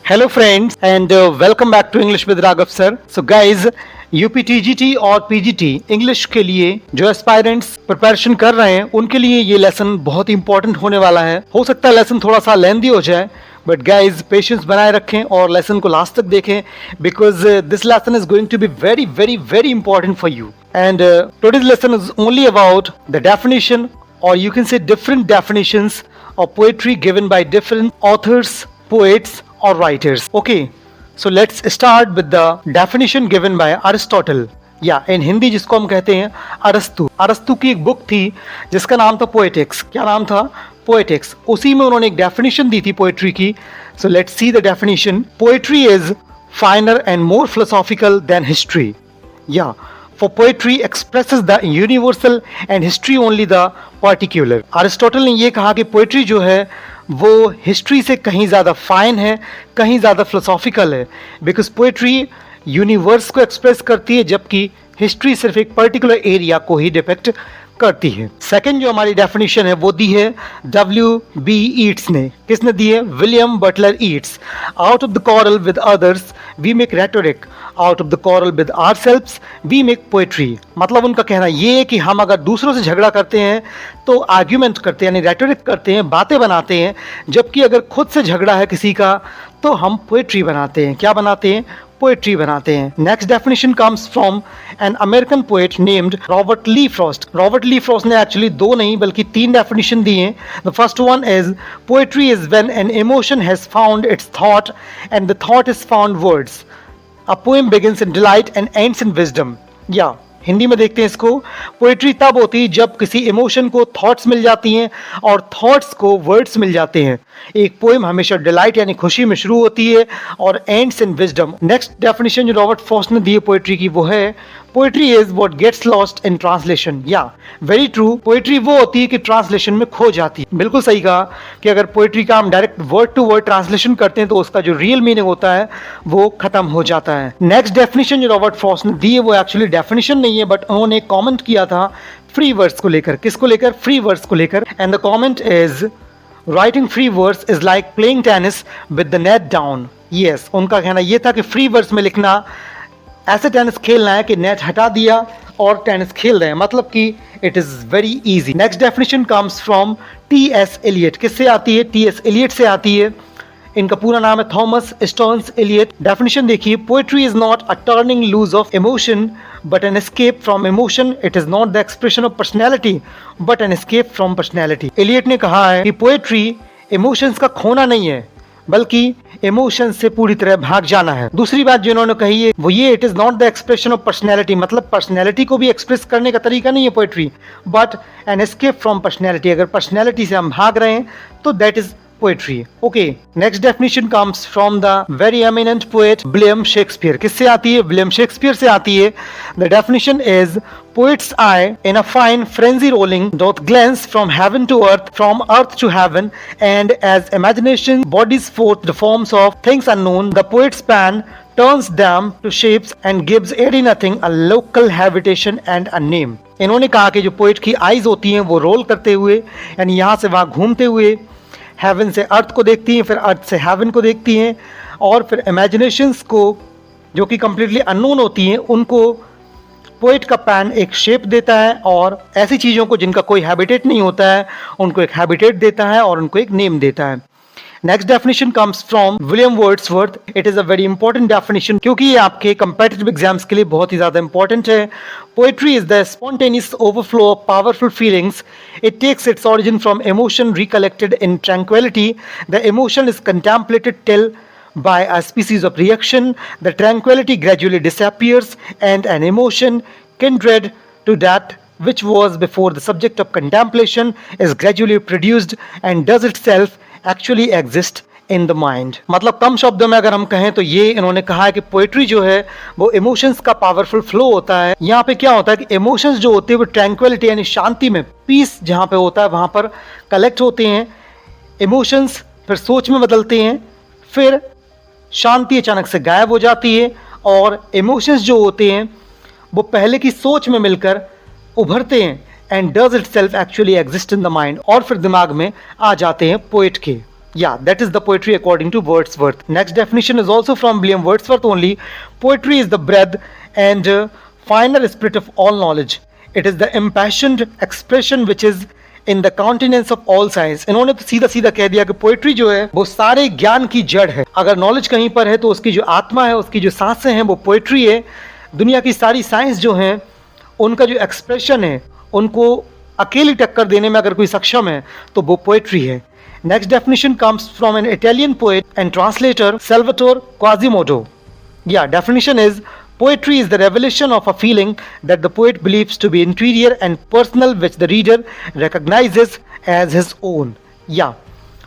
Hello friends and welcome back to English with Raghav sir. So guys, UPTGT और PGT English के लिए जो aspirants preparation कर रहे हैं उनके लिए ये लेसन बहुत इंपॉर्टेंट होने वाला है. हो सकता है लेसन थोड़ा सा लेंदी हो जाए, बट गाइज पेशेंस बनाए रखें और लेसन को लास्ट तक देखें because this lesson is going to be very very very important for you. And today's lesson is only about the definition or you can say different definitions of poetry given by different authors, poets or writers. Okay, so let's start with the definition given by Aristotle. in Hindi जिसको हम कहते हैं अरस्तु. अरस्तु की एक book थी जिसका नाम था पोएटिक्स. क्या नाम था? पोएटिक्स. उसी में उन्होंने एक डेफिनेशन दी थी पोएट्री की. So let's see the definition. Poetry is finer and more philosophical than history. For poetry expresses the universal and history only the particular. Aristotle ने ये कहा कि पोएट्री जो है वो हिस्ट्री से कहीं ज़्यादा फाइन है, कहीं ज़्यादा फिलोसॉफिकल है, बिकॉज पोएट्री यूनिवर्स को एक्सप्रेस करती है जबकि हिस्ट्री सिर्फ एक पर्टिकुलर एरिया को ही डिपेक्ट करती है. सेकंड जो हमारी डेफिनेशन है वो दी है W.B. ईट्स ने. किसने दी है? William Butler Yeats. Out of the quarrel with others we make rhetoric, out of the quarrel with ourselves we make poetry. मतलब उनका कहना ये है कि हम अगर दूसरों से झगड़ा करते हैं तो आर्ग्यूमेंट करते हैं, यानी रेटोरिक करते हैं, बातें बनाते हैं, जबकि अगर खुद से झगड़ा है किसी का तो हम पोएट्री बनाते हैं. क्या बनाते हैं? पोएट्री बनाते हैं. Next definition comes from an American poet named Robert Lee Frost. Robert Lee Frost ने एक्चुअली 2 नहीं बल्कि 3 डेफिनेशन दी हैं. The first one is poetry is when an emotion has found its thought and the thought is found words. A poem begins in delight and ends in wisdom. Hindi में देखते हैं इसको. Poetry तब होती है जब किसी इमोशन को थॉट्स मिल जाती हैं और थॉट्स को वर्ड्स मिल जाते हैं. एक पोएम हमेशा डिलाइट यानी खुशी में शुरू होती है और ends in wisdom. Next definition जो रॉबर्ट फ्रॉस्ट ने दी है पोएट्री की वो है poetry is what gets lost in translation. Very true. Poetry वो होती है कि ट्रांसलेशन में खो जाती है. बिल्कुल सही कहा कि अगर पोएट्री का हम direct word to word translation करते हैं तो उसका जो रियल मीनिंग होता है वो खत्म हो जाता है. नेक्स्ट डेफिनेशन जो रॉबर्ट फ्रॉस्ट ने दी है वो एक्चुअली डेफिनेशन नहीं है, बट उन्होंने कॉमेंट किया था फ्री वर्ड्स को लेकर. किसको लेकर? फ्री वर्ड्स को लेकर. And the comment is writing free words is like playing tennis with the net down. Yes, उनका कहना यह था कि फ्री वर्ड्स में लिखना ऐसे टेनिस खेलना है कि नेट हटा दिया और टेनिस खेल रहे हैं, मतलब कि it is very easy. Next definition comes from T.S. Eliot. किससे आती है? T.S. एलियट से आती है. इनका पूरा नाम है थॉमस स्टर्न्स एलियट. डेफिनेशन देखिए, poetry is not a turning loose of emotion but an escape from emotion. It is not the expression of personality but an escape from personality. Eliot ने कहा है कि पोएट्री इमोशंस का खोना नहीं है बल्कि इमोशन से पूरी तरह भाग जाना है. दूसरी बात जो इन्होंने कही है वो ये, it is not the expression of personality, मतलब पर्सनैलिटी को भी एक्सप्रेस करने का तरीका नहीं है poetry, but an escape from personality. अगर पर्सनैलिटी से हम भाग रहे हैं तो that is poetry. Okay, next definition comes from the very eminent poet William Shakespeare. किससे आती है? William Shakespeare से आती है. The definition is poet's eye in a fine frenzy rolling doth glance from heaven to earth, from earth to heaven, and as imagination bodies forth the forms of things unknown, the poet's pen turns them to shapes and gives airy nothing a local habitation and a name. इन्होंने कहा कि जो poet की eyes होती हैं वो role करते हुए यानी यहाँ से वहाँ घूमते हुए हेवन से अर्थ को देखती हैं, फिर अर्थ से हेवन को देखती हैं, और फिर इमेजिनेशंस को जो कि कम्प्लीटली अननोन होती हैं उनको पोएट का पैन एक शेप देता है और ऐसी चीज़ों को जिनका कोई हैबिटेट नहीं होता है उनको एक हैबिटेट देता है और उनको एक नेम देता है. Next definition comes from William Wordsworth. It is a very important definition क्योंकि ये आपके कंपेटिटिव एग्जाम्स के लिए बहुत ही ज़्यादा इंपॉर्टेंट है. Poetry is the spontaneous overflow of powerful feelings. It takes its origin from emotion recollected in tranquillity. The emotion is contemplated till by a species of reaction. The tranquility gradually disappears and an emotion kindred to that which was before the subject of contemplation is gradually produced and does itself actually exist in the mind. मतलब कम शब्दों में अगर हम कहें तो ये इन्होंने कहा है कि पोएट्री जो है वो इमोशंस का पावरफुल फ्लो होता है. यहाँ पे क्या होता है कि इमोशंस जो होते हैं वो ट्रैंक्विलिटी यानी शांति में, पीस जहाँ पे होता है वहाँ पर कलेक्ट होते हैं. इमोशंस फिर सोच में बदलते हैं, फिर शांति अचानक से गायब हो जाती है और इमोशंस जो होते हैं वो पहले की सोच में मिलकर उभरते हैं and does itself actually exist in the mind, और फिर दिमाग में आ जाते हैं पोएट के. Yeah, that is the poetry according to Wordsworth. Next definition is also from William Wordsworth only. Poetry is the breadth and finer spirit of all knowledge. It is the impassioned expression which is in the countenance of all science. इन्होंने तो सीधा सीधा कह दिया कि poetry जो है वो सारे ज्ञान की जड़ है. अगर नॉलेज कहीं पर है तो उसकी जो आत्मा है, उसकी जो सांसें हैं वो पोइट्री है. दुनिया की सारी साइंस जो हैं उनका जो एक्सप्रेशन है उनको अकेली टक्कर देने में अगर कोई सक्षम है तो वो पोइट्री है. Next definition comes from an Italian poet and translator Salvatore Quasimodo. Yeah, definition is poetry is the revelation of a feeling that the poet believes to be interior and personal which the reader recognizes as his own. Yeah,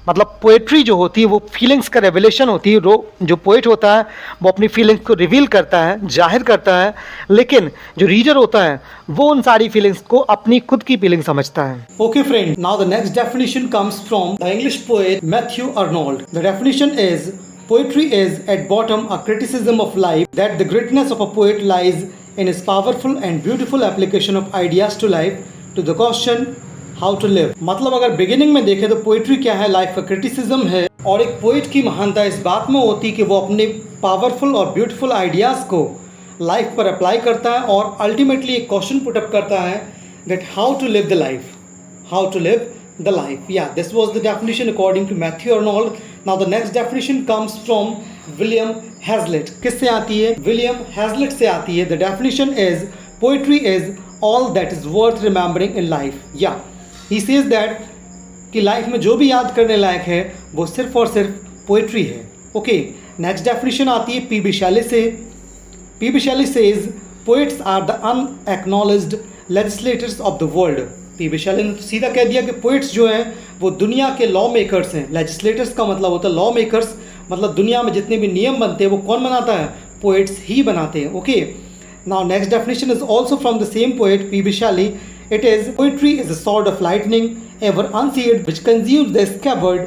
मतलब poetry जो होती है वो feelings का revelation होती है. जो poet होता है वो अपनी फीलिंग्स को रिवील करता है, जाहिर करता है, लेकिन जो रीडर होता है वो उन सारी फीलिंग्स को अपनी खुद की फीलिंग समझता है. Okay friend, now the next definition comes from the English poet Matthew Arnold. The definition is poetry is at bottom a criticism of life, that the greatness of a poet lies in his powerful and beautiful application of ideas to life, to the question how to live. मतलब अगर beginning में देखें तो poetry क्या है, life का criticism है. और एक पोइट की महानता इस बात में होती है कि वो अपने पावरफुल और ब्यूटीफुल आइडियाज़ को लाइफ पर अप्लाई करता है और अल्टीमेटली एक क्वेश्चन पुटअप करता है that how to live the life, how to live the life. या this was the definition according to Matthew Arnold. Now the next definition comes from William Hazlitt. किससे आती है? विलियम हैजलिट से आती है. The definition is poetry is all that is worth remembering in life. या he says that कि life में जो भी याद करने लायक है वो सिर्फ और सिर्फ पोइट्री है. ओके, नेक्स्ट डेफिनेशन आती है पी बी शैले से. P B Shelley says poets are the unacknowledged legislators of the world. P B Shelley ने तो सीधा कह दिया कि पोइट्स जो हैं वो दुनिया के लॉ मेकर्स हैं. लेजिस्लेटर्स का मतलब होता है लॉ मेकर्स, मतलब दुनिया में जितने भी नियम बनते हैं वो कौन बनाता है? पोइट्स ही बनाते हैं. Okay, now next definition is also from the same poet P B Shelley. It is poetry is a sword of lightning ever unsheathed which consumes the scabbard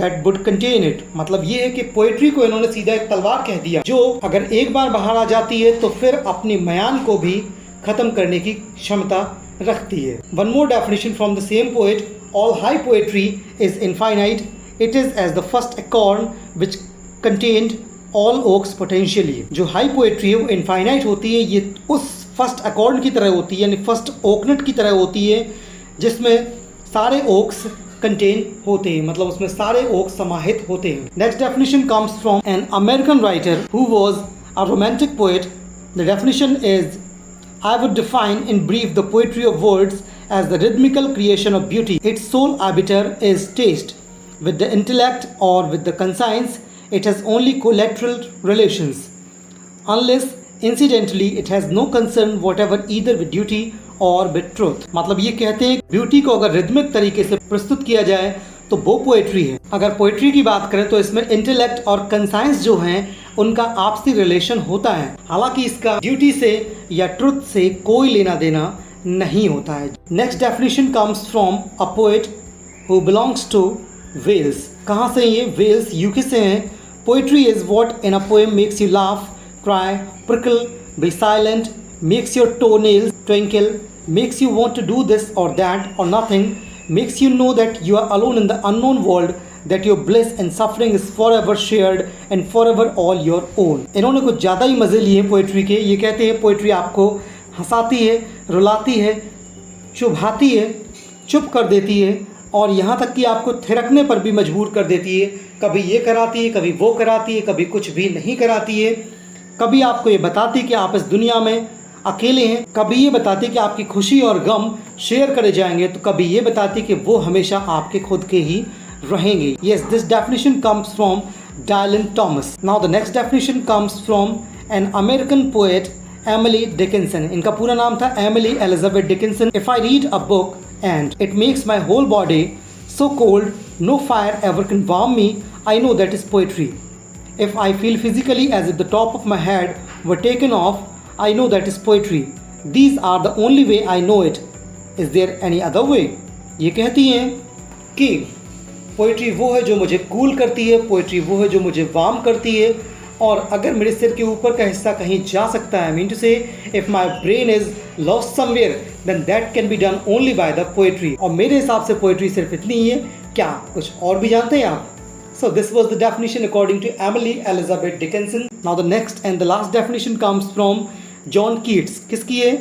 that would contain it. मतलब ये है कि poetry को इन्होंने सीधा एक तलवार कह दिया जो अगर एक बार बाहर आ जाती है तो फिर अपनी मयान को भी खत्म करने की क्षमता रखती है. One more definition from the same poet. All high poetry is infinite. It is as the first acorn which contained all oaks potentially. जो हाई पोएट्री है वो इनफाइनाइट होती है. ये उस फर्स्ट अकॉर्ड की तरह होती है, यानी फर्स्ट ओकनेट की तरह होती है जिसमें सारे ओक्स कंटेन होते हैं, मतलब उसमें सारे ओक्स समाहित होते हैं. Next definition comes from an American writer who was a romantic poet. The definition is I would define in brief the poetry of words as the rhythmical creation of beauty. Its sole arbiter is taste with the intellect or with the conscience. It has only collateral relations unless incidentally it has no concern whatever either with duty or with truth. मतलब ये कहते हैं beauty को अगर rhythmic तरीके से प्रस्तुत किया जाए तो वो पोएट्री है. अगर पोएट्री की बात करें तो इसमें इंटेलेक्ट और कंसाइंस जो हैं उनका आपसी रिलेशन होता है, हालांकि इसका ड्यूटी से या ट्रुथ से कोई लेना देना नहीं होता है. Next definition comes from a poet who belongs to Wales. कहाँ से ये? वेल्स यूके से हैं. Poetry is what in a poem makes you laugh, cry, prickle, be silent, makes your toenails twinkle, makes you want to do this or that or nothing, makes you know that you are alone in the unknown world, that your bliss and suffering is forever shared and forever all your own. इन्होंने कुछ ज़्यादा ही मज़े लिए poetry के. ये कहते हैं poetry आपको हंसाती है, रुलाती है, चुभाती है, चुप कर देती है और यहाँ तक कि आपको थिरकने पर भी मजबूर कर देती है. कभी ये कराती है, कभी वो कराती है, कभी कुछ भी नहीं कराती है. कभी आपको ये बताती कि आप इस दुनिया में अकेले हैं, कभी ये बताती कि आपकी खुशी और गम शेयर करे जाएंगे, तो कभी ये बताती कि वो हमेशा आपके खुद के ही रहेंगे. Yes, this definition comes from Dylan Thomas. Now the next definition comes from an American poet Emily Dickinson. इनका पूरा नाम था Emily Elizabeth Dickinson. If I read a book and it makes my whole body so cold no fire ever can warm me, I know that is poetry. If I feel physically as if the top of my head were taken off, I know that is poetry. These are the only way I know it. Is there any other way? ये कहती हैं कि poetry वो है जो मुझे cool करती है, पोइट्री वो है जो मुझे वार्म करती है, और अगर मेरे सिर के ऊपर का हिस्सा कहीं जा सकता है, I mean to say, if my brain is lost somewhere, then that can be done only by the poetry. और मेरे हिसाब से पोइट्री सिर्फ इतनी ही है. क्या कुछ और भी जानते हैं आप? So this was the definition according to Emily Elizabeth Dickinson. Now the next and the last definition comes from John Keats. किसकी है?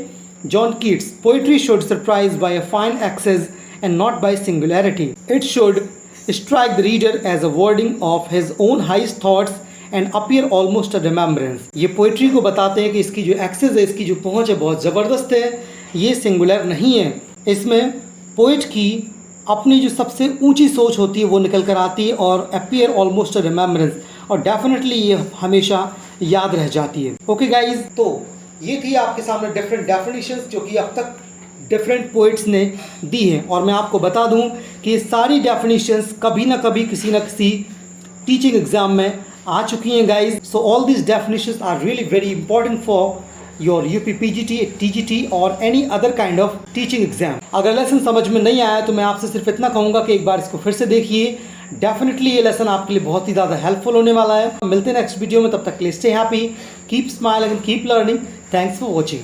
John Keats. Poetry should surprise by a fine access and not by singularity. It should strike the reader as a wording of his own highest thoughts and appear almost a remembrance. ये poetry को बताते हैं कि इसकी जो access है, इसकी जो पहुंच है बहुत ज़बरदस्त है, ये सिंगुलर नहीं है. इसमें पोइट की अपनी जो सबसे ऊंची सोच होती है वो निकल कर आती है और अपीयर ऑलमोस्ट अ रिमेम्बरेंस, और डेफिनेटली ये हमेशा याद रह जाती है. ओके गाइज, तो ये थी आपके सामने डिफरेंट डेफिनेशंस जो कि अब तक डिफरेंट पोइट्स ने दी हैं. और मैं आपको बता दूं कि ये सारी डेफिनेशंस कभी ना कभी किसी न किसी टीचिंग एग्जाम में आ चुकी हैं guys. So all these definitions are really very important for your UP PGT, TGT और any other kind of teaching exam. अगर लेसन समझ में नहीं आया तो मैं आपसे सिर्फ इतना कहूँगा कि एक बार इसको फिर से देखिए. डेफिनेटली ये लेसन आपके लिए बहुत ही ज़्यादा हेल्पफुल होने वाला है. मिलते हैं नेक्स्ट वीडियो में, तब तक के लिए stay happy, keep smiling and keep learning. Thanks for watching.